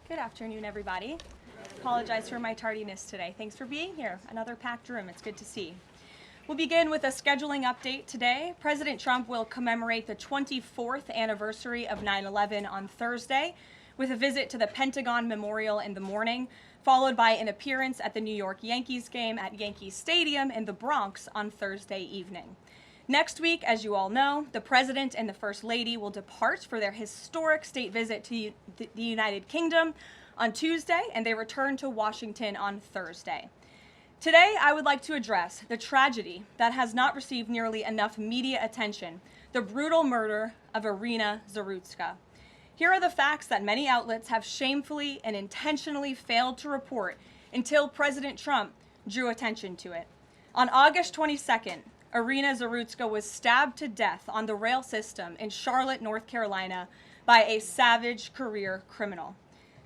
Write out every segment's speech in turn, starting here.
Good afternoon, everybody. Apologize for my tardiness today. Thanks for being here. Another packed room. It's good to see. We'll begin with a scheduling update today. President Trump will commemorate the 24th anniversary of 9/11 on Thursday with a visit to the Pentagon Memorial in the morning, followed by an appearance at the New York Yankees game at Yankee Stadium in the Bronx on Thursday evening. Next week, as you all know, the President and the First Lady will depart for their historic state visit to the United Kingdom on Tuesday, and they return to Washington on Thursday. Today, I would like to address the tragedy that has not received nearly enough media attention, the brutal murder of Iryna Zarutska. Here are the facts that many outlets have shamefully and intentionally failed to report until President Trump drew attention to it. On August 22nd, Iryna Zarutska was stabbed to death on the rail system in Charlotte, North Carolina by a savage career criminal.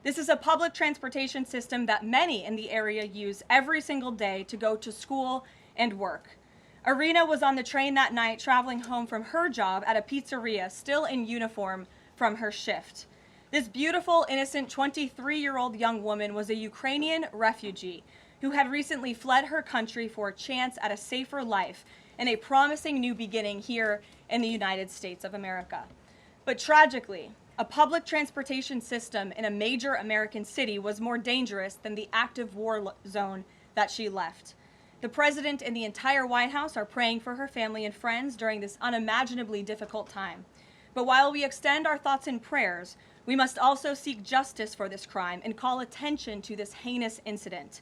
This is a public transportation system that many in the area use every single day to go to school and work. Iryna was on the train that night traveling home from her job at a pizzeria, still in uniform from her shift. This beautiful, innocent 23-year-old young woman was a Ukrainian refugee who had recently fled her country for a chance at a safer life and a promising new beginning here in the United States of America. But tragically, a public transportation system in a major American city was more dangerous than the active war zone that she left. The President and the entire White House are praying for her family and friends during this unimaginably difficult time. But while we extend our thoughts and prayers, we must also seek justice for this crime and call attention to this heinous incident.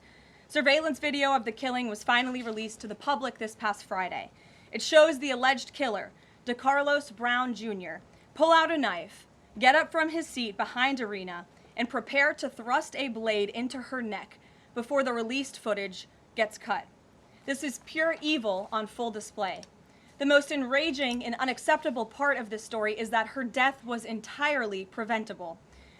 Surveillance video of the killing was finally released to the public this past Friday. It shows the alleged killer, DeKarlos Brown Jr., pull out a knife, get up from his seat behind Iryna, and prepare to thrust a blade into her neck before the released footage gets cut. This is pure evil on full display. The most enraging and unacceptable part of this story is that her death was entirely preventable.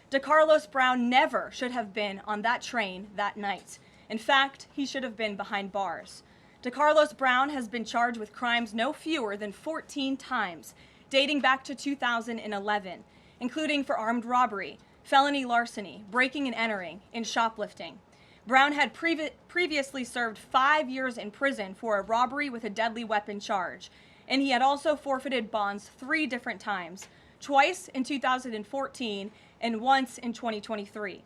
DeKarlos Brown never should have been on that train that night. In fact, he should have been behind bars. DeKarlos Brown has been charged with crimes no fewer than 14 times, dating back to 2011, including for armed robbery, felony larceny, breaking and entering, and shoplifting. Brown had previously served 5 years in prison for a robbery with a deadly weapon charge, and he had also forfeited bonds 3 different times, twice in 2014 and once in 2023.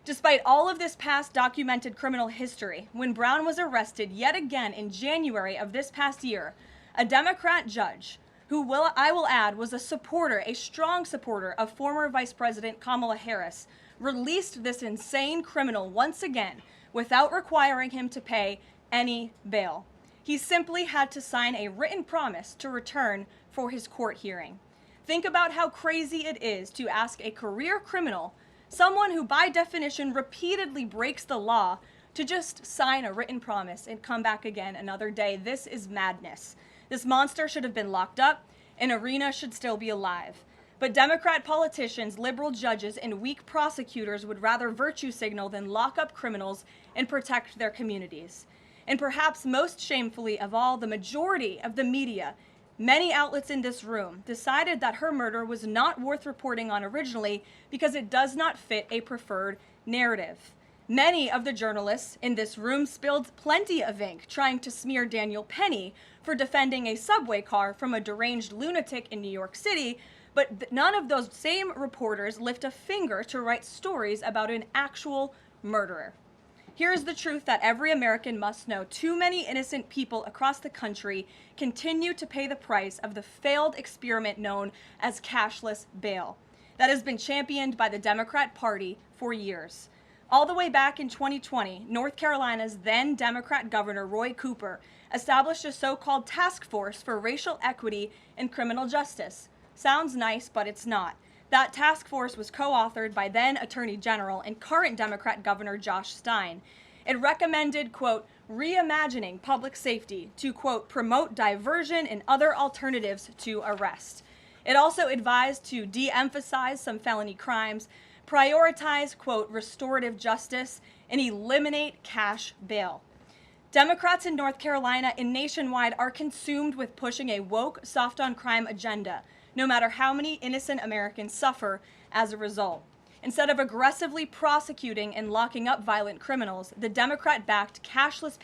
Despite all of this past documented criminal history, when Brown was arrested yet again in January of this past year, a Democrat judge, who I will add was a strong supporter of former Vice President Kamala Harris, released this insane criminal once again without requiring him to pay any bail. He simply had to sign a written promise to return for his court hearing. Think about how crazy it is to ask a career criminal, someone who by definition repeatedly breaks the law, to just sign a written promise and come back again another day. This is madness. This monster should have been locked up, and Iryna should still be alive. But Democrat politicians, liberal judges, and weak prosecutors would rather virtue signal than lock up criminals and protect their communities. And perhaps most shamefully of all, the majority of the media, many outlets in this room, decided that her murder was not worth reporting on originally because it does not fit a preferred narrative. Many of the journalists in this room spilled plenty of ink trying to smear Daniel Penny for defending a subway car from a deranged lunatic in New York City, but none of those same reporters lift a finger to write stories about an actual murderer. Here's the truth that every American must know. Too many innocent people across the country continue to pay the price of the failed experiment known as cashless bail that has been championed by the Democrat Party for years. All the way back in 2020, North Carolina's then Democrat Governor Roy Cooper established a so-called task force for racial equity and criminal justice. Sounds nice, but it's not. That task force was co-authored by then Attorney General and current Democrat Governor Josh Stein. It recommended, quote, reimagining public safety to, quote, promote diversion and other alternatives to arrest. It also advised to de-emphasize some felony crimes, prioritize, quote, restorative justice, and eliminate cash bail. Democrats in North Carolina and nationwide are consumed with pushing a woke, soft-on-crime agenda, no matter how many innocent Americans suffer as a result. Instead of aggressively prosecuting and locking up violent criminals, the Democrat-backed cashless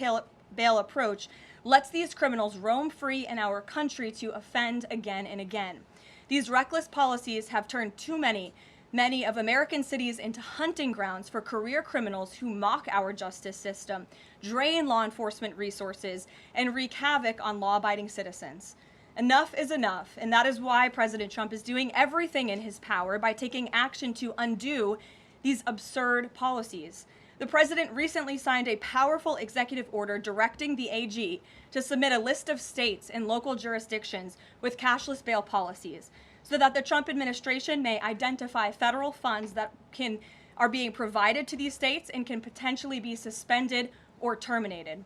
bail approach lets these criminals roam free in our country to offend again and again. These reckless policies have turned too many of American cities into hunting grounds for career criminals who mock our justice system, drain law enforcement resources, and wreak havoc on law-abiding citizens. Enough is enough, and that is why President Trump is doing everything in his power by taking action to undo these absurd policies. The president recently signed a powerful executive order directing the AG to submit a list of states and local jurisdictions with cashless bail policies so that the Trump administration may identify federal funds that are being provided to these states and can potentially be suspended or terminated.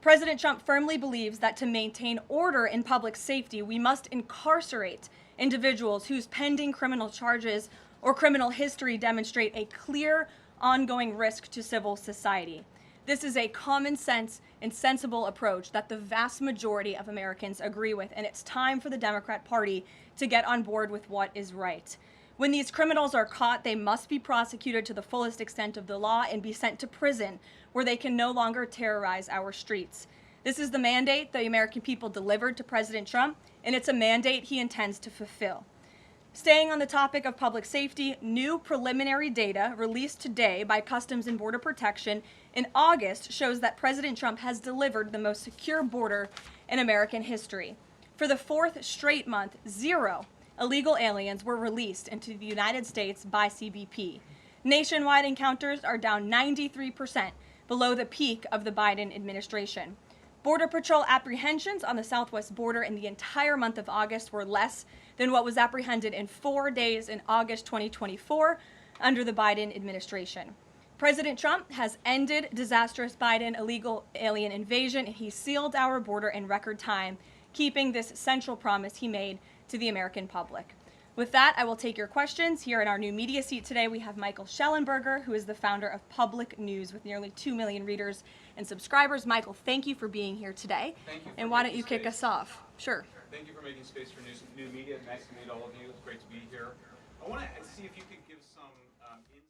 President Trump firmly believes that to maintain order in public safety, we must incarcerate individuals whose pending criminal charges or criminal history demonstrate a clear, ongoing risk to civil society. This is a common sense and sensible approach that the vast majority of Americans agree with, and it's time for the Democrat Party to get on board with what is right. When these criminals are caught, they must be prosecuted to the fullest extent of the law and be sent to prison, where they can no longer terrorize our streets. This is the mandate the American people delivered to President Trump, and it's a mandate he intends to fulfill. Staying on the topic of public safety, new preliminary data released today by Customs and Border Protection in August shows that President Trump has delivered the most secure border in American history. For the fourth straight month, 0 illegal aliens were released into the United States by CBP. Nationwide encounters are down 93%, below the peak of the Biden administration. Border Patrol apprehensions on the southwest border in the entire month of August were less than what was apprehended in 4 days in August 2024 under the Biden administration. President Trump has ended disastrous Biden illegal alien invasion, and he sealed our border in record time, keeping this central promise he made to the American public. With that, I will take your questions. Here in our new media seat today, we have Michael Schellenberger, who is the founder of Public News with nearly 2 million readers and subscribers. Michael, thank you for being here today. Thank you. And why don't you kick us off? Sure. Thank you for making space for new media. Nice to meet all of you. It's great to be here. I want to see if you could give some insight into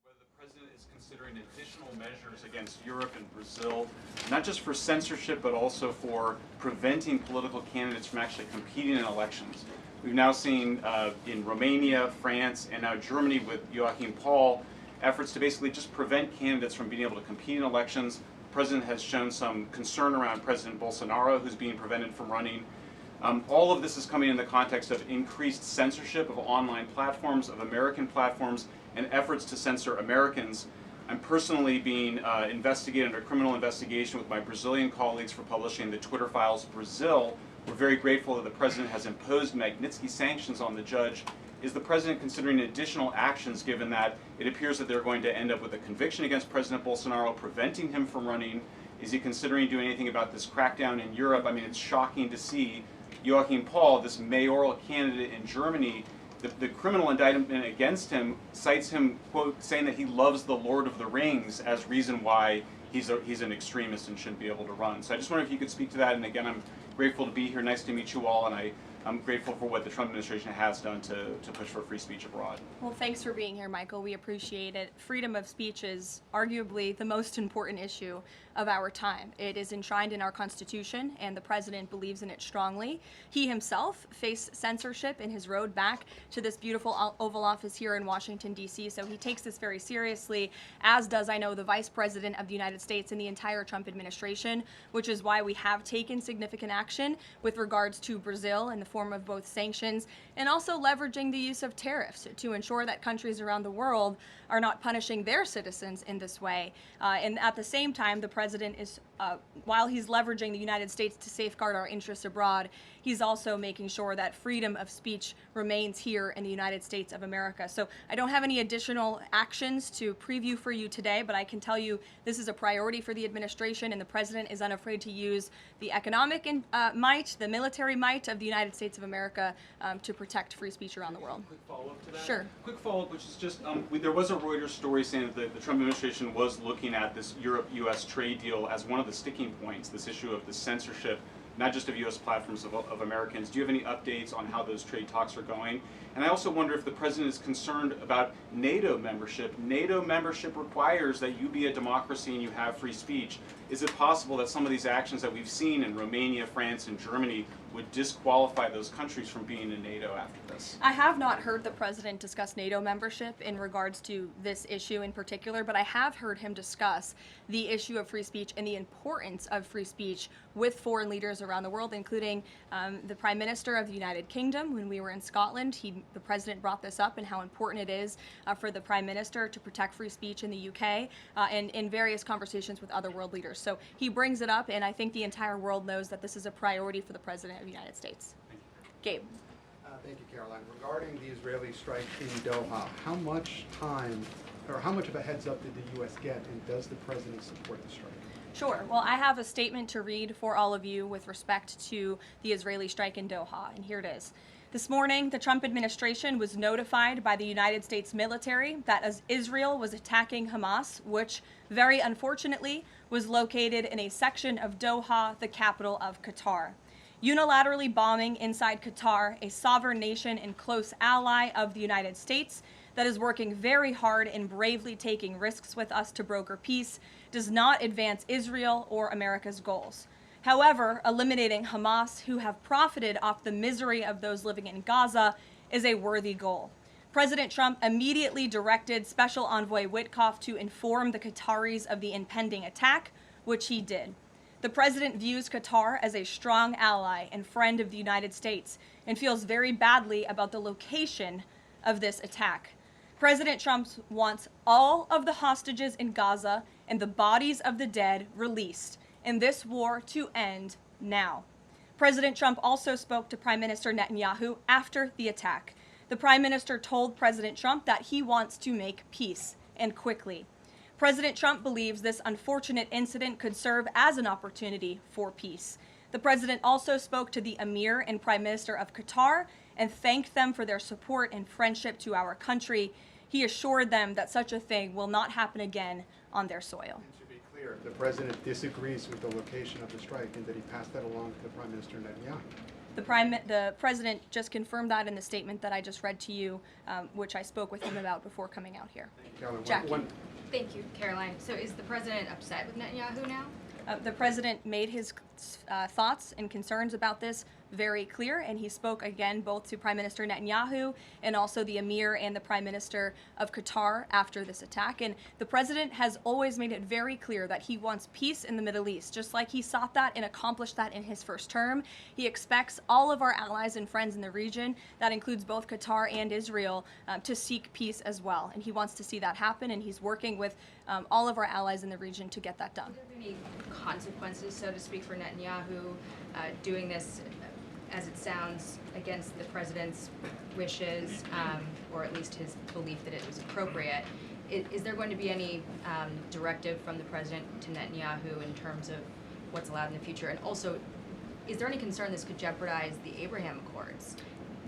whether the president is considering additional measures against Europe and Brazil, not just for censorship, but also for preventing political candidates from actually competing in elections. We've now seen in Romania, France, and now Germany with Joachim Paul, efforts to basically just prevent candidates from being able to compete in elections. The president has shown some concern around President Bolsonaro, who's being prevented from running. All of this is coming in the context of increased censorship of online platforms, of American platforms, and efforts to censor Americans. I'm personally being investigated under criminal investigation with my Brazilian colleagues for publishing the Twitter Files Brazil. We're very grateful that the president has imposed Magnitsky sanctions on the judge. Is the president considering additional actions, given that it appears that they're going to end up with a conviction against President Bolsonaro, preventing him from running? Is he considering doing anything about this crackdown in Europe? I mean, it's shocking to see Joachim Paul, this mayoral candidate in Germany, the criminal indictment against him cites him, quote, saying that he loves the Lord of the Rings as reason why he's an extremist and shouldn't be able to run. So I just wonder if you could speak to that. And again, I'm grateful to be here. Nice to meet you all. And I'm grateful for what the Trump administration has done to push for free speech abroad. Well, thanks for being here, Michael. We appreciate it. Freedom of speech is arguably the most important issue of our time. It is enshrined in our Constitution, and the president believes in it strongly. He himself faced censorship in his road back to this beautiful Oval Office here in Washington, D.C., so he takes this very seriously, as does, I know, the Vice President of the United States and the entire Trump administration, which is why we have taken significant action with regards to Brazil in the form of both sanctions and also leveraging the use of tariffs to ensure that countries around the world are not punishing their citizens in this way. And at the same time, the president is, while he's leveraging the United States to safeguard our interests abroad, he's also making sure that freedom of speech remains here in the United States of America. So I don't have any additional actions to preview for you today, but I can tell you this is a priority for the administration, and the president is unafraid to use the economic might, the military might of the United States of America to protect free speech around the world. Quick follow-up to that? Sure. Quick follow-up, which is just, there was a Reuters story saying that the Trump administration was looking at this Europe-U.S. trade deal as one of the sticking points, this issue of the censorship not just of U.S. platforms, of Americans. Do you have any updates on how those trade talks are going? And I also wonder if the president is concerned about NATO membership. NATO membership requires that you be a democracy and you have free speech. Is it possible that some of these actions that we've seen in Romania, France, and Germany would disqualify those countries from being in NATO after this? I have not heard the president discuss NATO membership in regards to this issue in particular, but I have heard him discuss the issue of free speech and the importance of free speech with foreign leaders around the world, including the Prime Minister of the United Kingdom. When we were in Scotland, the president brought this up and how important it is for the Prime Minister to protect free speech in the UK and in various conversations with other world leaders. So he brings it up, and I think the entire world knows that this is a priority for the President of the United States. Gabe. Thank you, Caroline. Regarding the Israeli strike in Doha, how much time or how much of a heads up did the U.S. get, and does the president support the strike? Sure. Well, I have a statement to read for all of you with respect to the Israeli strike in Doha, and here it is. This morning, the Trump administration was notified by the United States military that as Israel was attacking Hamas, which very unfortunately was located in a section of Doha, the capital of Qatar. Unilaterally bombing inside Qatar, a sovereign nation and close ally of the United States that is working very hard and bravely taking risks with us to broker peace, does not advance Israel or America's goals. However, eliminating Hamas, who have profited off the misery of those living in Gaza, is a worthy goal. President Trump immediately directed Special Envoy Witkoff to inform the Qataris of the impending attack, which he did. The president views Qatar as a strong ally and friend of the United States and feels very badly about the location of this attack. President Trump wants all of the hostages in Gaza and the bodies of the dead released, and this war to end now. President Trump also spoke to Prime Minister Netanyahu after the attack. The Prime Minister told President Trump that he wants to make peace, and quickly. President Trump believes this unfortunate incident could serve as an opportunity for peace. The president also spoke to the Emir and Prime Minister of Qatar and thanked them for their support and friendship to our country. He assured them that such a thing will not happen again on their soil. And to be clear, the president disagrees with the location of the strike, and that he passed that along to Prime Minister Netanyahu. The president just confirmed that in the statement that I just read to you, which I spoke with him about before coming out here. Caroline, Jackie. Thank you, Caroline. So is the president upset with Netanyahu now? The president made his thoughts and concerns about this very clear, and he spoke again both to Prime Minister Netanyahu and also the Emir and the Prime Minister of Qatar after this attack. And the president has always made it very clear that he wants peace in the Middle East, just like he sought that and accomplished that in his first term. He expects all of our allies and friends in the region, that includes both Qatar and Israel, to seek peace as well. And he wants to see that happen, and he's working with all of our allies in the region to get that done. Are there any consequences, so to speak, for Netanyahu doing this, as it sounds, against the president's wishes, or at least his belief that it was appropriate? Is there going to be any directive from the president to Netanyahu in terms of what's allowed in the future? And also, is there any concern this could jeopardize the Abraham Accords?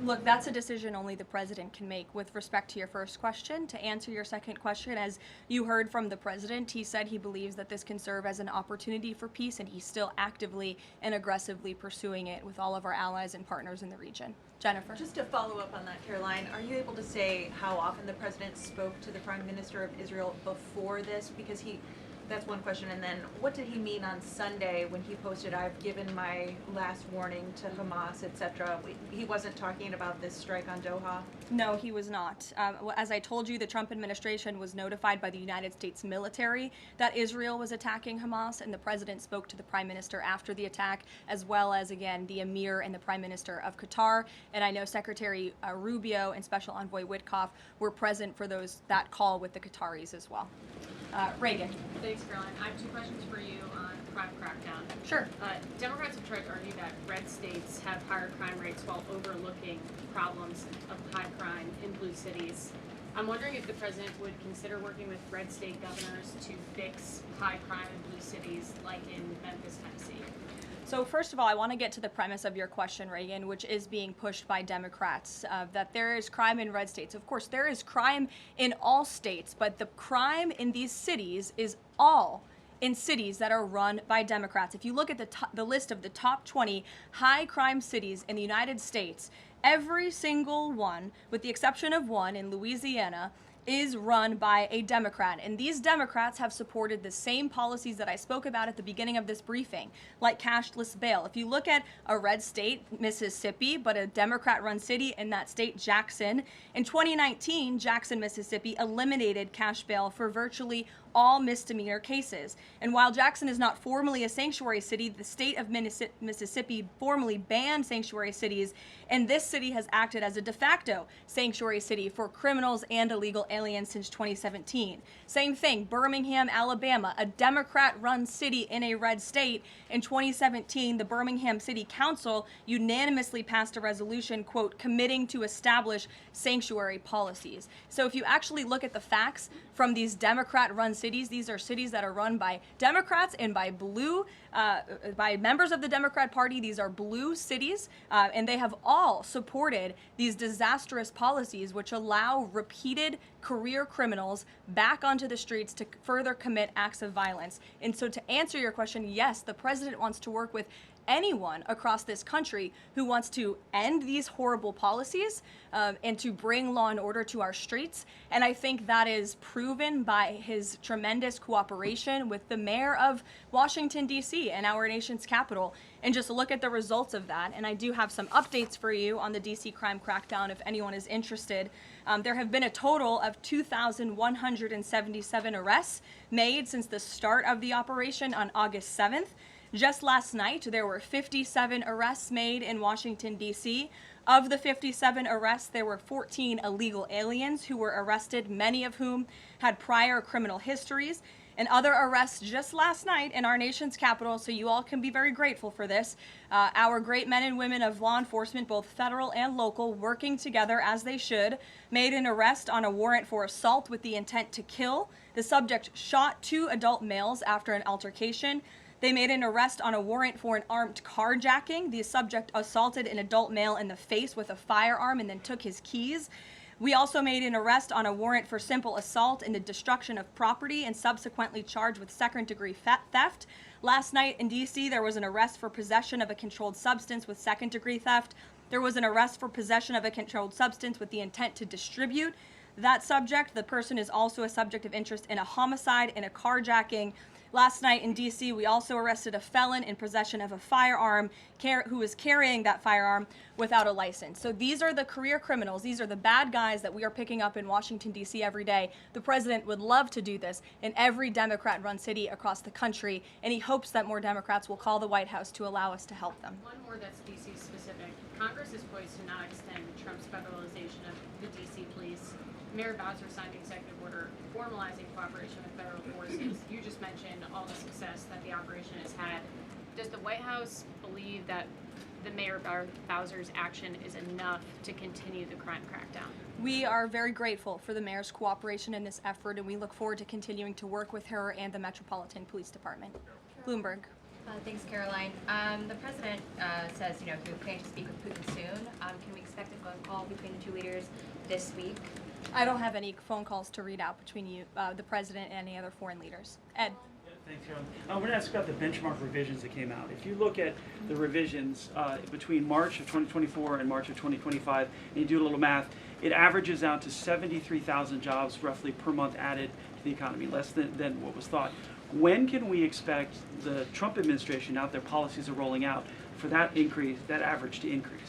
Look, that's a decision only the president can make. With respect to your first question, to answer your second question, as you heard from the president, he said he believes that this can serve as an opportunity for peace, and he's still actively and aggressively pursuing it with all of our allies and partners in the region. Jennifer? Just to follow up on that, Caroline, are you able to say how often the president spoke to the Prime Minister of Israel before this? Because that's one question. And then what did he mean on Sunday when he posted, "I've given my last warning to Hamas," etc.? He wasn't talking about this strike on Doha? No, he was not. As I told you, the Trump administration was notified by the United States military that Israel was attacking Hamas, and the president spoke to the Prime Minister after the attack, as well as, again, the Emir and the Prime Minister of Qatar. And I know Secretary Rubio and Special Envoy Witkoff were present for that call with the Qataris as well. Reagan. Thanks, Caroline. I have two questions for you on crime crackdown. Sure. Democrats have tried to argue that red states have higher crime rates while overlooking problems of high crime in blue cities. I'm wondering if the president would consider working with red state governors to fix high crime in blue cities like in Memphis, Tennessee. So first of all, I want to get to the premise of your question, Reagan, which is being pushed by Democrats, that there is crime in red states. Of course, there is crime in all states, but the crime in these cities is all in cities that are run by Democrats. If you look at the list of the top 20 high crime cities in the United States, every single one, with the exception of one in Louisiana, is run by a Democrat. And these Democrats have supported the same policies that I spoke about at the beginning of this briefing, like cashless bail. If you look at a red state, Mississippi, but a Democrat-run city in that state, Jackson, in 2019, Jackson, Mississippi eliminated cash bail for virtually all misdemeanor cases. And while Jackson is not formally a sanctuary city, the state of Mississippi formally banned sanctuary cities, and this city has acted as a de facto sanctuary city for criminals and illegal aliens since 2017. Same thing, Birmingham, Alabama, a Democrat-run city in a red state. In 2017, the Birmingham City Council unanimously passed a resolution, quote, committing to establish sanctuary policies. So if you actually look at the facts from these Democrat-run cities, these are cities that are run by Democrats and by by members of the Democrat Party. These are blue cities, and they have all supported these disastrous policies which allow repeated career criminals back onto the streets to further commit acts of violence. And so to answer your question, yes, the president wants to work with anyone across this country who wants to end these horrible policies and to bring law and order to our streets. And I think that is proven by his tremendous cooperation with the mayor of Washington, D.C. and our nation's capital. And just look at the results of that. And I do have some updates for you on the D.C. crime crackdown if anyone is interested. There have been a total of 2,177 arrests made since the start of the operation on August 7th. Just last night, there were 57 arrests made in Washington, D.C. Of the 57 arrests, there were 14 illegal aliens who were arrested, many of whom had prior criminal histories. And other arrests just last night in our nation's capital, so you all can be very grateful for this. Our great men and women of law enforcement, both federal and local, working together as they should, made an arrest on a warrant for assault with the intent to kill. The subject shot 2 adult males after an altercation. They made an arrest on a warrant for an armed carjacking. The subject assaulted an adult male in the face with a firearm and then took his keys. We also made an arrest on a warrant for simple assault and the destruction of property and subsequently charged with second-degree theft. Last night in D.C., there was an arrest for possession of a controlled substance with second-degree theft. There was an arrest for possession of a controlled substance with the intent to distribute that subject. The person is also a subject of interest in a homicide and a carjacking. Last night in D.C., we also arrested a felon in possession of a firearm who was carrying that firearm without a license. So these are the career criminals. These are the bad guys that we are picking up in Washington, D.C. every day. The president would love to do this in every Democrat-run city across the country, and he hopes that more Democrats will call the White House to allow us to help them. One more that's D.C. specific. Congress is poised to not extend Trump's federalization of the D.C. police. Mayor Bowser signed the executive order formalizing cooperation with federal forces. You just mentioned all the success that the operation has had. Does the White House believe that the Mayor Bowser's action is enough to continue the crime crackdown? We are very grateful for the mayor's cooperation in this effort, and we look forward to continuing to work with her and the Metropolitan Police Department. Bloomberg. Thanks, Caroline. The president says, he plans to speak with Putin soon. Can we expect a phone call between the two leaders this week? I don't have any phone calls to read out between you, the president, and any other foreign leaders. Ed. Thanks, Carolyn. I want to ask about the benchmark revisions that came out. If you look at the revisions between March of 2024 and March of 2025, and you do a little math, it averages out to 73,000 jobs roughly per month added to the economy, less than what was thought. When can we expect the Trump administration, now that their policies are rolling out, for that increase, that average to increase?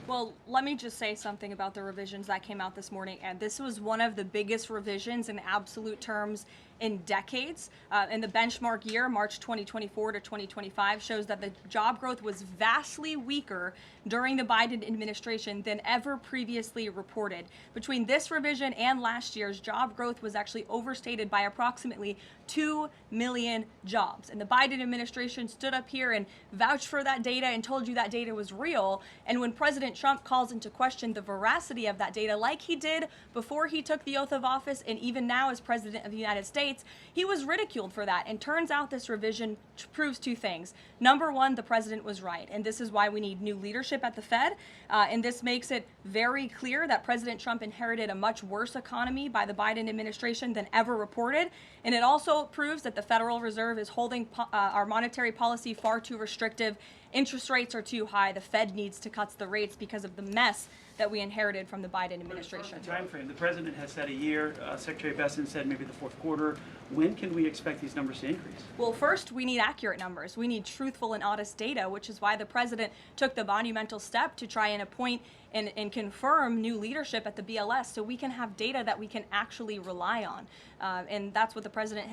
Well, let me just say something about the revisions that came out this morning. And this was one of the biggest revisions in absolute terms in decades. And the benchmark year, March 2024 to 2025, shows that the job growth was vastly weaker during the Biden administration than ever previously reported. Between this revision and last year's, job growth was actually overstated by approximately 2 million jobs. And the Biden administration stood up here and vouched for that data and told you that data was real. And when President Trump calls into question the veracity of that data, like he did before he took the oath of office and even now as President of the United States, States, he was ridiculed for that. And turns out this revision proves two things. Number one, the president was right, and this is why we need new leadership at the Fed. And this makes it very clear that President Trump inherited a much worse economy by the Biden administration than ever reported. And it also proves that the Federal Reserve is holding our monetary policy far too restrictive. Interest rates are too high. The Fed needs to cut the rates because of the mess that we inherited from the Biden administration. Time frame. The president has said a year. Secretary Besson said maybe the fourth quarter. When can we expect these numbers to increase? Well, first, we need accurate numbers. We need truthful and honest data, which is why the president took the monumental step to try and appoint and confirm new leadership at the BLS so we can have data that we can actually rely on. And that's what the president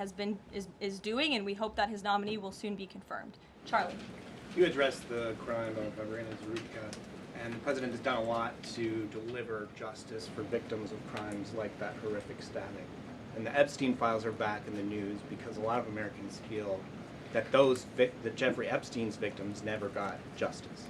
is doing, and we hope that his nominee will soon be confirmed. Charlie. You addressed the crime of Iryna Zarutska, and the president has done a lot to deliver justice for victims of crimes like that horrific stabbing. And the Epstein files are back in the news because a lot of Americans feel that that Jeffrey Epstein's victims never got justice.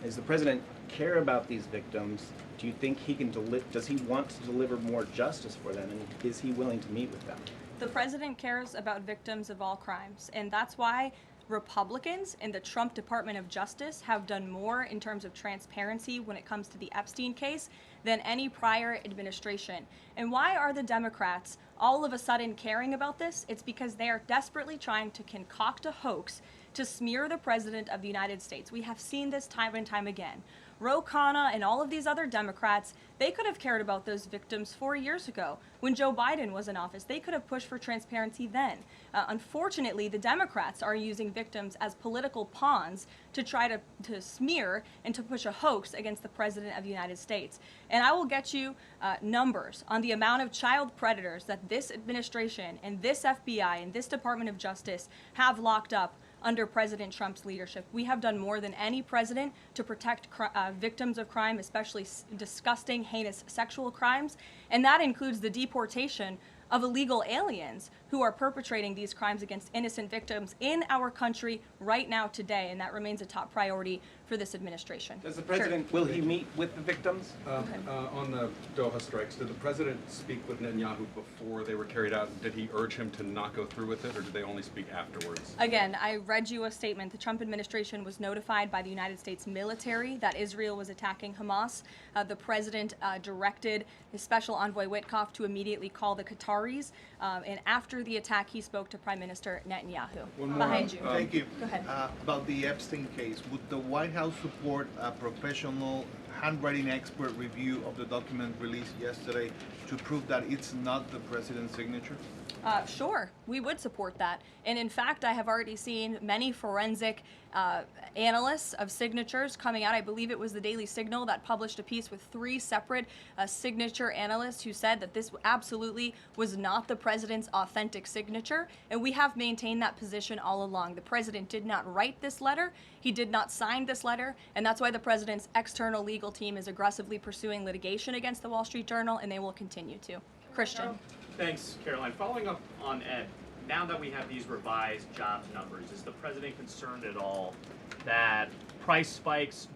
Does the president care about these victims? Do you think he can does he want to deliver more justice for them, and is he willing to meet with them? The president cares about victims of all crimes, and that's why Republicans in the Trump Department of Justice have done more in terms of transparency when it comes to the Epstein case than any prior administration. And why are the Democrats all of a sudden caring about this? It's because they are desperately trying to concoct a hoax to smear the President of the United States. We have seen this time and time again. Ro Khanna and all of these other Democrats, they could have cared about those victims 4 years ago when Joe Biden was in office. They could have pushed for transparency then. Unfortunately, the Democrats are using victims as political pawns to try to smear and to push a hoax against the President of the United States. And I will get you numbers on the amount of child predators that this administration and this FBI and this Department of Justice have locked up under President Trump's leadership. We have done more than any president to protect victims of crime, especially disgusting, heinous sexual crimes. And that includes the deportation of illegal aliens who are perpetrating these crimes against innocent victims in our country right now today. And that remains a top priority for this administration. Does the president, will he meet with the victims? On the Doha strikes, did the president speak with Netanyahu before they were carried out? Did he urge him to not go through with it, or did they only speak afterwards? Again, I read you a statement. The Trump administration was notified by the United States military that Israel was attacking Hamas. The president directed his special envoy Witkoff to immediately call the Qataris. And after the attack, he spoke to Prime Minister Netanyahu. One more. Behind you. Thank you. Go ahead. About the Epstein case, would the White House support a professional handwriting expert review of the document released yesterday to prove that it's not the president's signature? Sure, we would support that. And in fact, I have already seen many forensic analysts of signatures coming out. I believe it was the Daily Signal that published a piece with 3 separate signature analysts who said that this absolutely was not the president's authentic signature. And we have maintained that position all along. The president did not write this letter. He did not sign this letter. And that's why the president's external legal team is aggressively pursuing litigation against the Wall Street Journal, and they will continue to. Christian. Thanks, Caroline. Following up on Ed, now that we have these revised jobs numbers, is the president concerned at all that price spikes,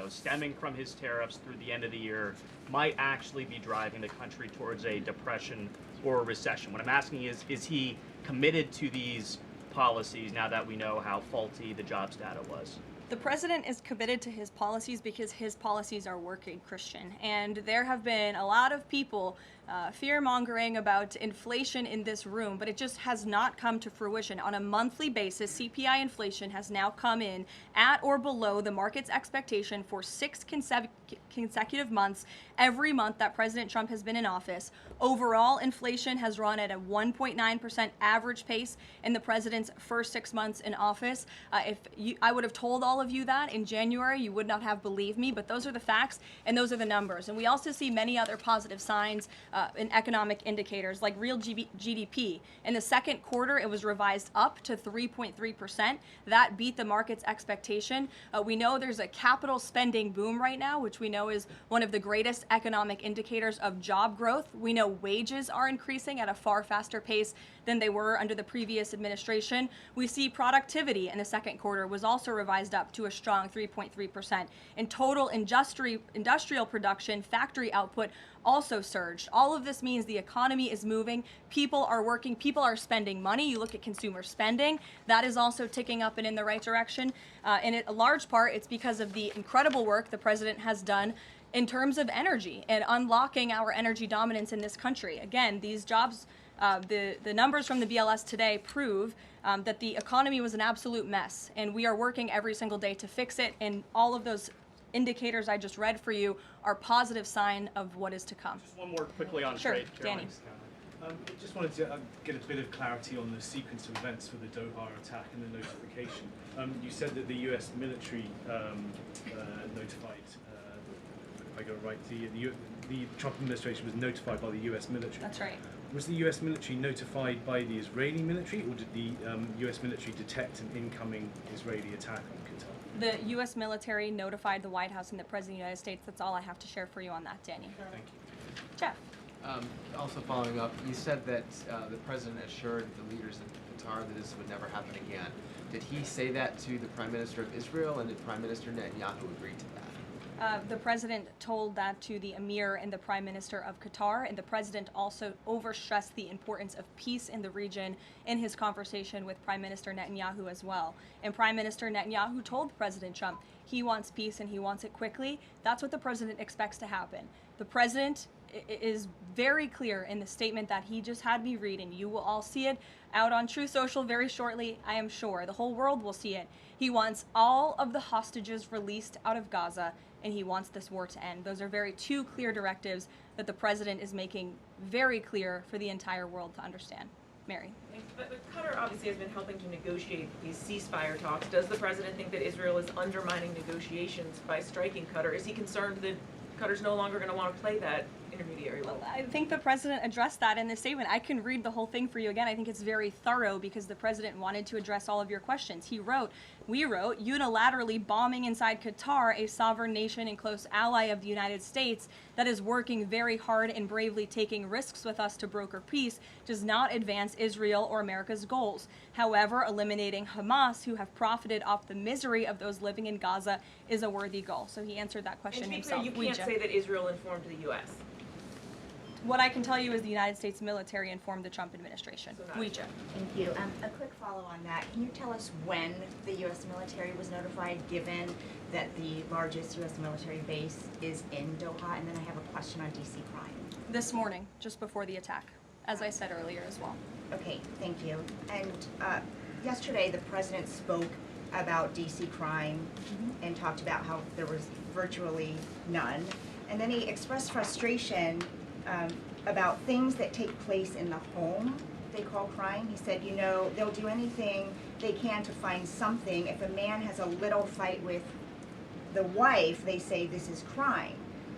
stemming from his tariffs through the end of the year might actually be driving the country towards a depression or a recession? What I'm asking is he committed to these policies now that we know how faulty the jobs data was? The president is committed to his policies because his policies are working, Christian. And there have been a lot of people fear-mongering about inflation in this room, but it just has not come to fruition. On a monthly basis, CPI inflation has now come in at or below the market's expectation for 6 consecutive months, every month that President Trump has been in office. Overall, inflation has run at a 1.9% average pace in the president's first 6 months in office. I would have told all of you that in January, you would not have believed me, but those are the facts and those are the numbers. And we also see many other positive signs in economic indicators like real GDP. In the second quarter, it was revised up to 3.3%. That beat the market's expectation. We know there's a capital spending boom right now, which we know is one of the greatest economic indicators of job growth. We know wages are increasing at a far faster pace than they were under the previous administration. We see productivity in the second quarter was also revised up up to a strong 3.3%. In total industrial production, factory output also surged. All of this means the economy is moving, people are working, people are spending money. You look at consumer spending, that is also ticking up and in the right direction. And a large part, it's because of the incredible work the president has done in terms of energy and unlocking our energy dominance in this country. Again, these jobs, the numbers from the BLS today prove that the economy was an absolute mess, and we are working every single day to fix it, and all of those indicators I just read for you are positive sign of what is to come. Just one more quickly on Sure, trade, Danny. I just wanted to get a bit of clarity on the sequence of events for the Doha attack and the notification. You said that the U.S. military notified, if I got it right, the Trump administration was notified by the U.S. military. That's right. Was the U.S. military notified by the Israeli military, or did the U.S. military detect an incoming Israeli attack on Qatar? The U.S. military notified the White House and the President of the United States. That's all I have to share for you on that, Danny. Thank you. Jeff. Also following up, you said that the president assured the leaders of Qatar that this would never happen again. Did he say that to the Prime Minister of Israel, and did Prime Minister Netanyahu agree to that? The president told that to the emir and the prime minister of Qatar, and the president also overstressed the importance of peace in the region in his conversation with Prime Minister Netanyahu as well. And Prime Minister Netanyahu told President Trump he wants peace and he wants it quickly. That's what the president expects to happen. The president is very clear in the statement that he just had me read, and you will all see it out on Truth Social very shortly, I am sure. The whole world will see it. He wants all of the hostages released out of Gaza, and he wants this war to end. Those are two clear directives that the president is making very clear for the entire world to understand. Mary. But Qatar obviously has been helping to negotiate these ceasefire talks. Does the president think that Israel is undermining negotiations by striking Qatar? Is he concerned that Qatar's no longer going to want to play that intermediary role? I think the president addressed that in the statement. I can read the whole thing for you again. I think it's very thorough because the president wanted to address all of your questions. We wrote, unilaterally bombing inside Qatar, a sovereign nation and close ally of the United States that is working very hard and bravely taking risks with us to broker peace, does not advance Israel or America's goals. However, eliminating Hamas, who have profited off the misery of those living in Gaza, is a worthy goal. So he answered that question And to be himself. clear, you can't say that Israel informed the U.S. What I can tell you is the United States military informed the Trump administration. Thank you. A quick follow on that. Can you tell us when the U.S. military was notified, given that the largest U.S. military base is in Doha? And then I have a question on D.C. crime. This morning, just before the attack, as I said earlier as well. Okay, thank you. And yesterday, the president spoke about D.C. crime and talked about how there was virtually none. And then he expressed frustration about things that take place in the home they call crime. He said, you know, they'll do anything they can to find something. If a man has a little fight with the wife, they say this is crime.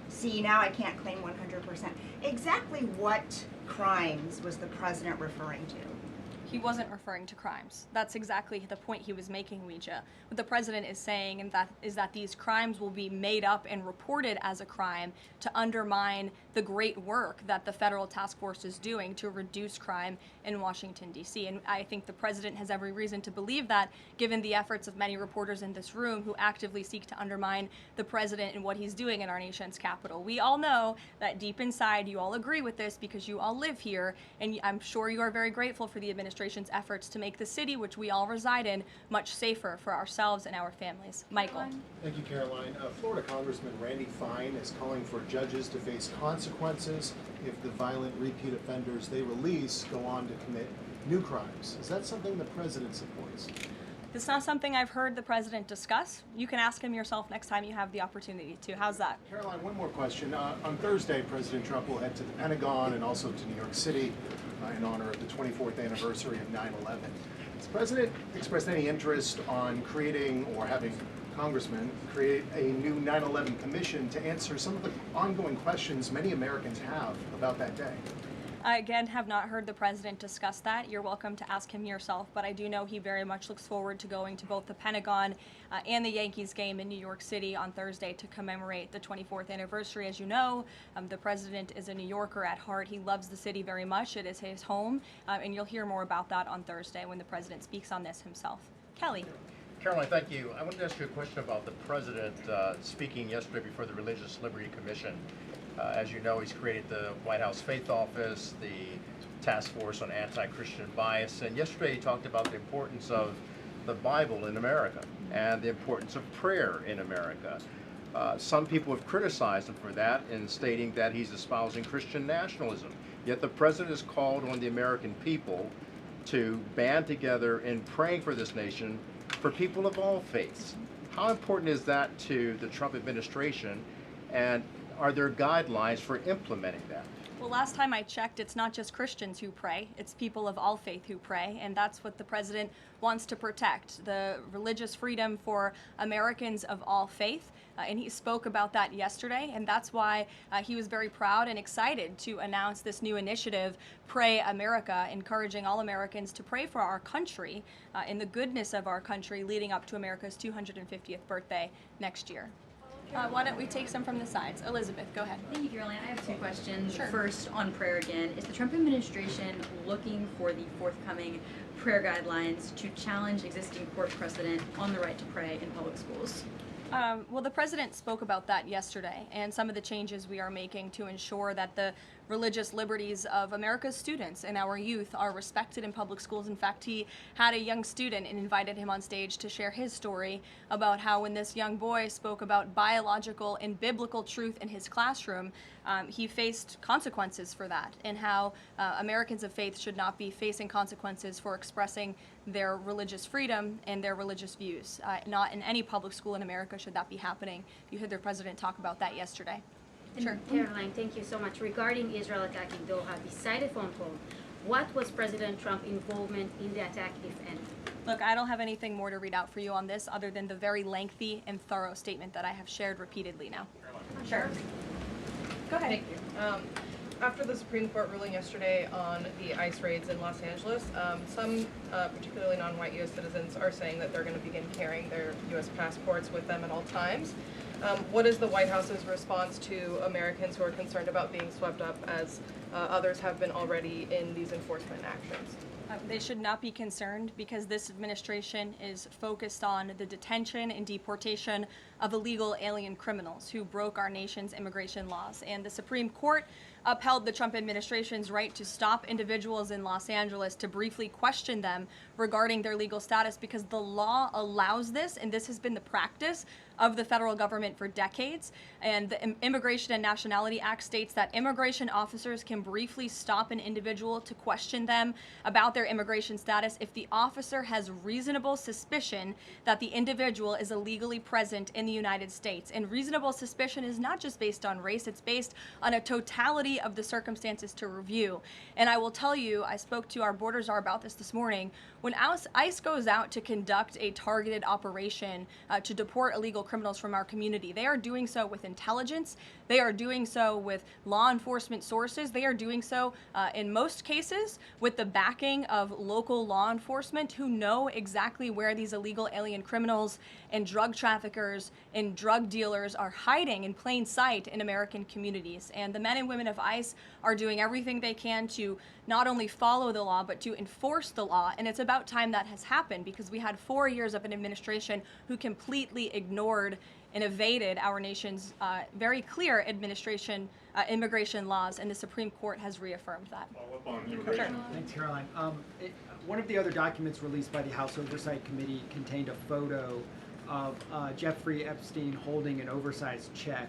See, now I can't claim 100%. Exactly what crimes was the president referring to? He wasn't referring to crimes. That's exactly the point he was making, Ouija. What the president is saying is that these crimes will be made up and reported as a crime to undermine the great work that the federal task force is doing to reduce crime in Washington, D.C. And I think the president has every reason to believe that, given the efforts of many reporters in this room who actively seek to undermine the president and what he's doing in our nation's capital. We all know that deep inside you all agree with this because you all live here, and I'm sure you are very grateful for the administration's efforts to make the city, which we all reside in, much safer for ourselves and our families. Michael. Thank you, Caroline. Florida Congressman Randy Fine is calling for judges to face consequences if the violent repeat offenders they release go on to commit new crimes. Is that something the president supports? It's not something I've heard the president discuss. You can ask him yourself next time you have the opportunity to. How's that? Caroline, one more question. On Thursday, President Trump will head to the Pentagon and also to New York City in honor of the 24th anniversary of 9/11. Has the president expressed any interest on creating or having congressmen create a new 9/11 commission to answer some of the ongoing questions many Americans have about that day? I, again, have not heard the president discuss that. You're welcome to ask him yourself, but I do know he very much looks forward to going to both the Pentagon and the Yankees game in New York City on Thursday to commemorate the 24th anniversary. As you know, the president is a New Yorker at heart. He loves the city very much. It is his home, and you'll hear more about that on Thursday when the president speaks on this himself. Kelly. Karoline, thank you. I wanted to ask you a question about the president speaking yesterday before the Religious Liberty Commission. As you know, he's created the White House Faith Office, the Task Force on Anti-Christian Bias, and yesterday he talked about the importance of the Bible in America and the importance of prayer in America. Some people have criticized him for that in stating that he's espousing Christian nationalism. Yet the president has called on the American people to band together in praying for this nation for people of all faiths. How important is that to the Trump administration, and are there guidelines for implementing that? Well, last time I checked, it's not just Christians who pray, it's people of all faith who pray, and that's what the president wants to protect, the religious freedom for Americans of all faith. And he spoke about that yesterday, and that's why he was very proud and excited to announce this new initiative, Pray America, encouraging all Americans to pray for our country in the goodness of our country leading up to America's 250th birthday next year. Why don't we take some from the sides? Elizabeth, go ahead. Thank you, Caroline. I have two questions. Sure. First, on prayer again. Is the Trump administration looking for the forthcoming prayer guidelines to challenge existing court precedent on the right to pray in public schools? Well, the president spoke about that yesterday, and some of the changes we are making to ensure that the religious liberties of America's students and our youth are respected in public schools. In fact, he had a young student and invited him on stage to share his story about how when this young boy spoke about biological and biblical truth in his classroom, he faced consequences for that, and how Americans of faith should not be facing consequences for expressing their religious freedom and their religious views. Not in any public school in America should that be happening. You heard the president talk about that yesterday. Sure. Caroline, thank you so much. Regarding Israel attacking Doha, beside a phone call, what was President Trump's involvement in the attack, if any? Look, I don't have anything more to read out for you on this other than the very lengthy and thorough statement that I have shared repeatedly now. Sure. Go ahead. Thank you. After the Supreme Court ruling yesterday on the ICE raids in Los Angeles, some particularly non-white U.S. citizens are saying that they're going to begin carrying their U.S. passports with them at all times. What is the White House's response to Americans who are concerned about being swept up, as others have been already, in these enforcement actions? They should not be concerned, because this administration is focused on the detention and deportation of illegal alien criminals who broke our nation's immigration laws. And the Supreme Court upheld the Trump administration's right to stop individuals in Los Angeles to briefly question them regarding their legal status, because the law allows this, and this has been the practice of the federal government for decades. And the Immigration and Nationality Act states that immigration officers can briefly stop an individual to question them about their immigration status if the officer has reasonable suspicion that the individual is illegally present in the United States. And reasonable suspicion is not just based on race, it's based on a totality of the circumstances to review. And I will tell you, I spoke to our border czar about this morning. When ICE goes out to conduct a targeted operation to deport illegal criminals from our community, they are doing so with intelligence, they are doing so with law enforcement sources, they are doing so in most cases with the backing of local law enforcement who know exactly where these illegal alien criminals and drug traffickers and drug dealers are hiding in plain sight in American communities. And the men and women of ICE are doing everything they can to not only follow the law, but to enforce the law. And it's about time that has happened, because we had 4 years of an administration who completely ignored and evaded our nation's very clear immigration laws, and the Supreme Court has reafirmed that. Sure. Thanks, Caroline. One of the other documents released by the House Oversight Committee contained a photo of Jeffrey Epstein holding an oversized check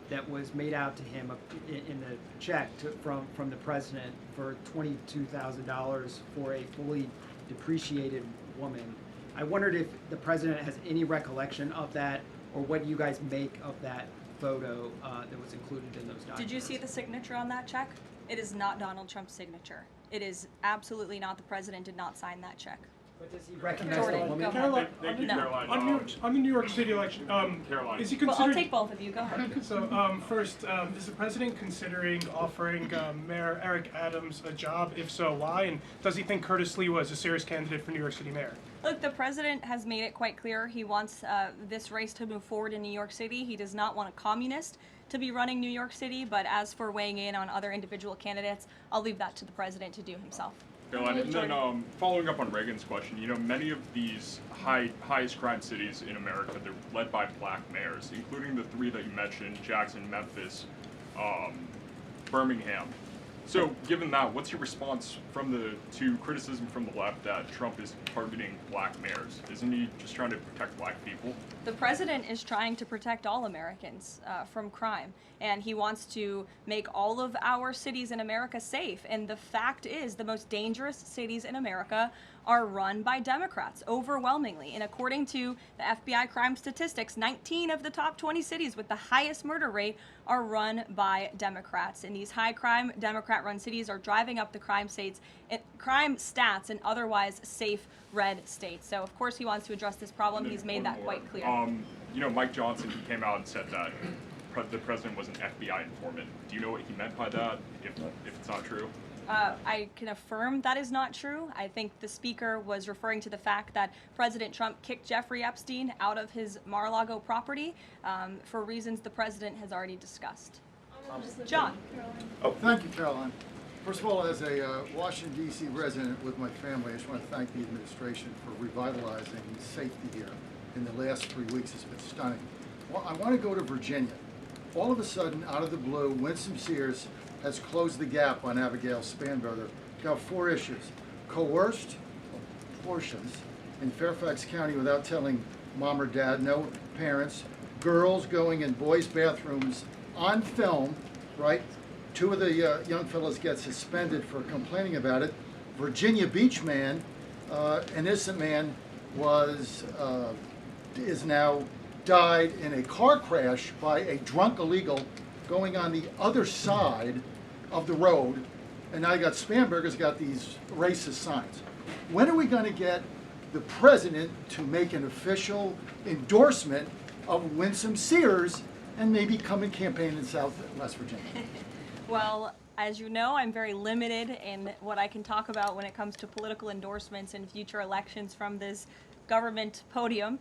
that was made out to him in the check from the president for $22,000 for a fully depreciated woman. I wondered if the president has any recollection of that, or what you guys make of that photo that was included in those documents. Did you see the signature on that check? It is not Donald Trump's signature. It is absolutely not. The president did not sign that check. But does he recognize Jordan, the woman? Caroline, Thank you, no. Caroline. On the New York City election, Caroline. Is he Well, considering? I'll take both of you. Go ahead. So first, is the president considering offering Mayor Eric Adams a job? If so, why? And does he think Curtis Lee was a serious candidate for New York City mayor? Look, the president has made it quite clear he wants this race to move forward in New York City. He does not want a communist to be running New York City, but as for weighing in on other individual candidates, I'll leave that to the president to do himself. Caroline, and then following up on Reagan's question, you know, many of these highest crime cities in America, they're led by black mayors, including the three that you mentioned, Jackson, Memphis, Birmingham. So given that, what's your response to criticism from the left that Trump is targeting black mayors? Isn't he just trying to protect black people? The president is trying to protect all Americans from crime, and he wants to make all of our cities in America safe. And the fact is, the most dangerous cities in America are run by Democrats, overwhelmingly. And according to the FBI crime statistics, 19 of the top 20 cities with the highest murder rate are run by Democrats. And these high crime Democrat-run cities are driving up the crime stats in otherwise safe red states. So of course he wants to address this problem. He's made that quite clear. You know, Mike Johnson, he came out and said that the president was an FBI informant. Do you know what he meant by that, if it's not true? I can affirm that is not true. I think the speaker was referring to the fact that President Trump kicked Jeffrey Epstein out of his Mar-a-Lago property for reasons the president has already discussed. John. Oh, thank you, Caroline. First of all, as a Washington, D.C. resident with my family, I just want to thank the administration for revitalizing safety here. In the last 3 weeks, it's been stunning. Well, I want to go to Virginia. All of a sudden, out of the blue, Winsome Sears has closed the gap on Abigail Spanberger. Got 4 issues. Coerced abortions in Fairfax County without telling mom or dad, no parents. Girls going in boys' bathrooms on film, right? 2 of the young fellows get suspended for complaining about it. Virginia Beach man, an innocent man, is now died in a car crash by a drunk illegal going on the other side of the road, and now you got Spanberger's got these racist signs. When are we going to get the president to make an official endorsement of Winsome Sears and maybe come and campaign in West Virginia? Well, as you know, I'm very limited in what I can talk about when it comes to political endorsements in future elections from this government podium.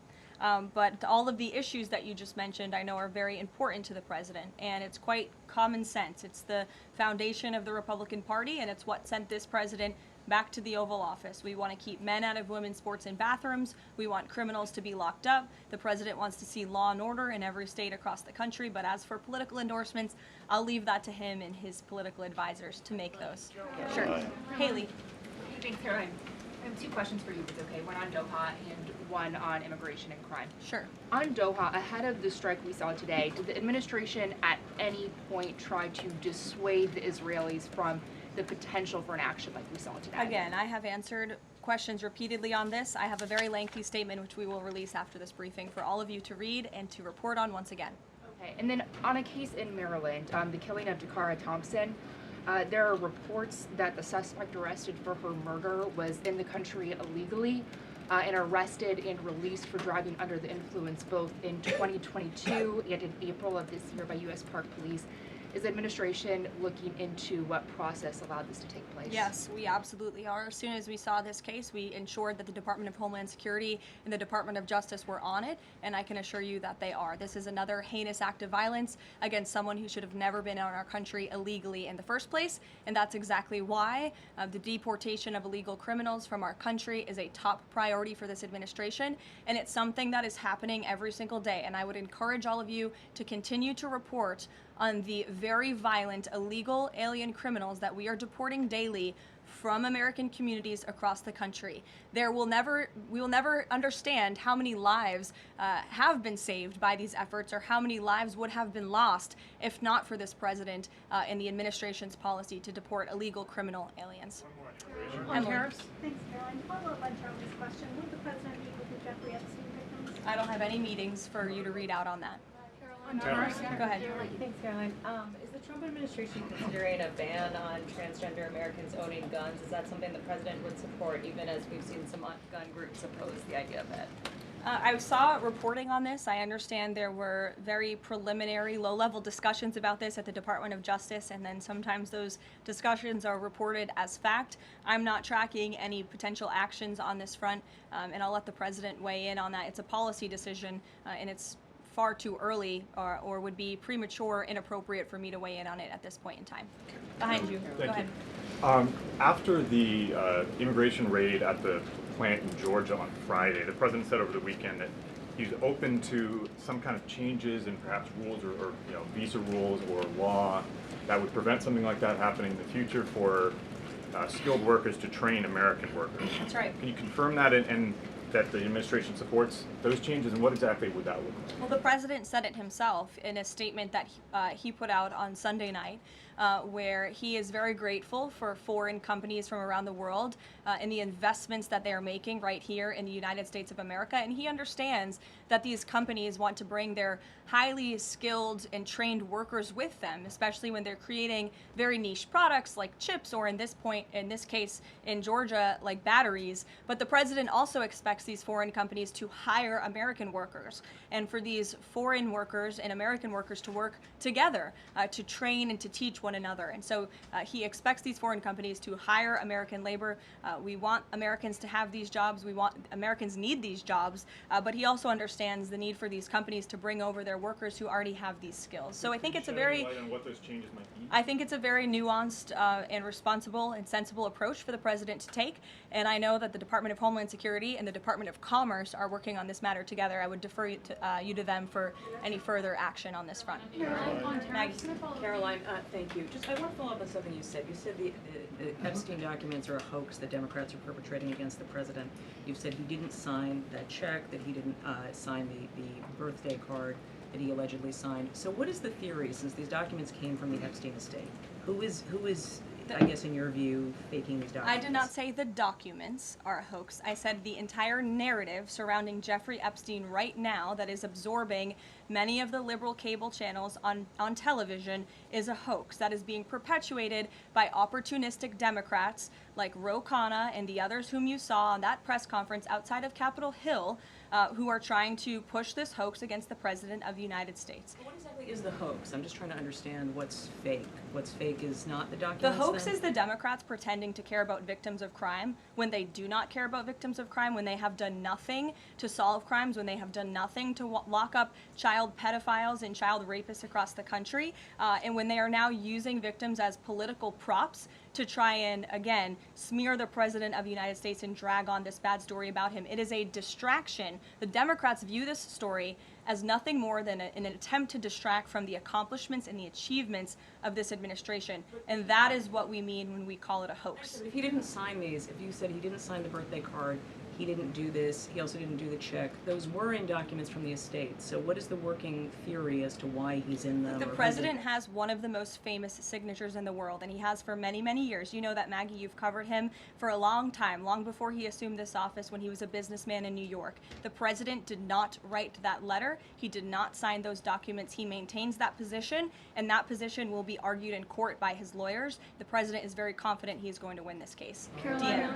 But all of the issues that you just mentioned I know are very important to the president, and it's quite common sense. It's the foundation of the Republican Party, and it's what sent this president back to the Oval Office. We want to keep men out of women's sports and bathrooms. We want criminals to be locked up. The president wants to see law and order in every state across the country. But as for political endorsements, I'll leave that to him and his political advisors to make those. Sure. Haley. Thanks, Caroline. I have 2 questions for you, if it's okay. One on Doha and one on immigration and crime. Sure. On Doha, ahead of the strike we saw today, did the administration at any point try to dissuade the Israelis from the potential for an action like we saw today? Again, I have answered questions repeatedly on this. I have a very lengthy statement which we will release after this briefing for all of you to read and to report on once again. Okay, and then on a case in Maryland, the killing of DeKarlos Thompson, there are reports that the suspect arrested for her murder was in the country illegally and arrested and released for driving under the influence both in 2022 and in April of this year by U.S. Park Police. Is the administration looking into what process allowed this to take place? Yes, we absolutely are. As soon as we saw this case, we ensured that the Department of Homeland Security and the Department of Justice were on it, and I can assure you that they are. This is another heinous act of violence against someone who should have never been in our country illegally in the first place, and that's exactly why the deportation of illegal criminals from our country is a top priority for this administration, and it's something that is happening every single day. And I would encourage all of you to continue to report on the very violent illegal alien criminals that we are deporting daily from American communities across the country. We will never understand how many lives have been saved by these efforts, or how many lives would have been lost if not for this president and the administration's policy to deport illegal criminal aliens. Harris. Thanks, Caroline. Follow up on Charlie's question. Would the president meet with the Jeffrey Epstein victims? I don't have any meetings for you to read out on that. Go ahead. Thanks, Caroline. Is the Trump administration considering a ban on transgender Americans owning guns? Is that something the president would support, even as we've seen some gun groups oppose the idea of it? I saw reporting on this. I understand there were very preliminary, low-level discussions about this at the Department of Justice, and then sometimes those discussions are reported as fact. I'm not tracking any potential actions on this front, and I'll let the president weigh in on that. It's a policy decision, and it's far too early or would be premature, inappropriate for me to weigh in on it at this point in time. Behind you. Go ahead. After the immigration raid at the plant in Georgia on Friday, the president said over the weekend that he's open to some kind of changes in perhaps rules or visa rules or law that would prevent something like that happening in the future for skilled workers to train American workers. That's right. Can you confirm that and that the administration supports those changes, and what exactly would that look like? Well, the president said it himself in a statement that he put out on Sunday night, where he is very grateful for foreign companies from around the world and the investments that they are making right here in the United States of America. And he understands that these companies want to bring their highly skilled and trained workers with them, especially when they're creating very niche products like chips, or in this case in Georgia, like batteries. But the president also expects these foreign companies to hire American workers, and for these foreign workers and American workers to work together to train and to teach one another. And so he expects these foreign companies to hire American labor. We want Americans to have these jobs. Americans need these jobs, but he also understands the need for these companies to bring over their workers who already have these skills. So I think it's a very what those changes might be? I think it's a very nuanced and responsible and sensible approach for the president to take. And I know that the Department of Homeland Security and the Department of Commerce are working on this matter together. I would defer you to them for any further action on this front. Maggie. Caroline, thank you. Just I want to follow up on something you said. You said the Epstein documents are a hoax that Democrats are perpetrating against the president. You've said he didn't sign that check, that he didn't sign the birthday card that he allegedly signed. So what is the theory, since these documents came from the Epstein estate? Who is I guess in your view, faking these documents? I did not say the documents are a hoax. I said the entire narrative surrounding Jeffrey Epstein right now that is absorbing many of the liberal cable channels on television is a hoax that is being perpetuated by opportunistic Democrats like Ro Khanna and the others whom you saw on that press conference outside of Capitol Hill, who are trying to push this hoax against the President of the United States. What exactly is the hoax? I'm just trying to understand what's fake. What's fake is not the The documents. hoax is the Democrats pretending to care about victims of crime when they do not care about victims of crime, when they have done nothing to solve crimes, when they have done nothing to lock up child pedophiles and child rapists across the country, and when they are now using victims as political props to try and, again, smear the President of the United States and drag on this bad story about him. It is a distraction. The Democrats view this story as nothing more than an attempt to distract from the accomplishments and the achievements of this administration. And that is what we mean when we call it a hoax. If he didn't sign these, if you said he didn't sign the birthday card, he didn't do this, he also didn't do the check, those were in documents from the estate. So what is the working theory as to why he's in them? The president has one of the most famous signatures in the world, and he has for many, many years. You know that, Maggie, you've covered him for a long time, long before he assumed this office when he was a businessman in New York. The president did not write that letter. He did not sign those documents. He maintains that position, and that position will be argued in court by his lawyers. The president is very confident he is going to win this case. Caroline,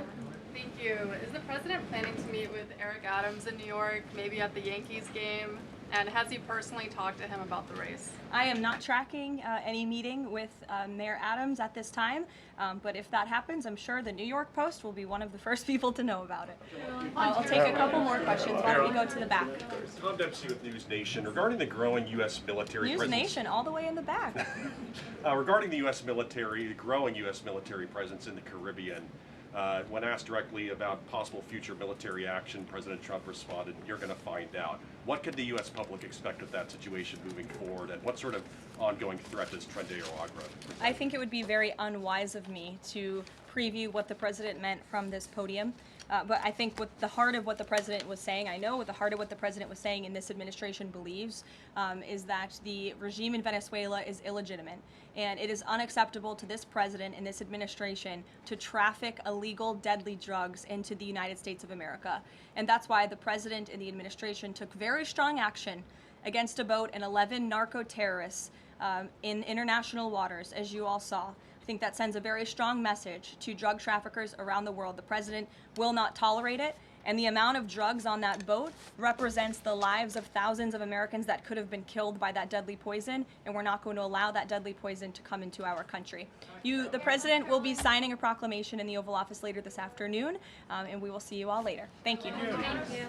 thank you. Is the president planning to meet with Eric Adams in New York, maybe at the Yankees game? And has he personally talked to him about the race? I am not tracking any meeting with Mayor Adams at this time, but if that happens, I'm sure the New York Post will be one of the first people to know about it. I'll take a couple more questions. Why don't we go to the back? Tom Dempsey with News Nation. Regarding the growing U.S. military News presence... Nation, all the way in the back. Regarding the U.S. military, the growing U.S. military presence in the Caribbean, when asked directly about possible future military action, President Trump responded, "You're going to find out." What could the U.S. public expect of that situation moving forward, and what sort of ongoing threat does Trendeo Agra present? I think it would be very unwise of me to preview what the president meant from this podium. But I think what the heart of what the president was saying, I know what the heart of what the president was saying in this administration believes, is that the regime in Venezuela is illegitimate. And it is unacceptable to this president and this administration to traffic illegal, deadly drugs into the United States of America. And that's why the president and the administration took very strong action against a boat and 11 narco-terrorists in international waters, as you all saw. I think that sends a very strong message to drug traffickers around the world. The president will not tolerate it, and the amount of drugs on that boat represents the lives of thousands of Americans that could have been killed by that deadly poison, and we're not going to allow that deadly poison to come into our country. The president will be signing a proclamation in the Oval Office later this afternoon, and we will see you all later. Thank you. Thank you.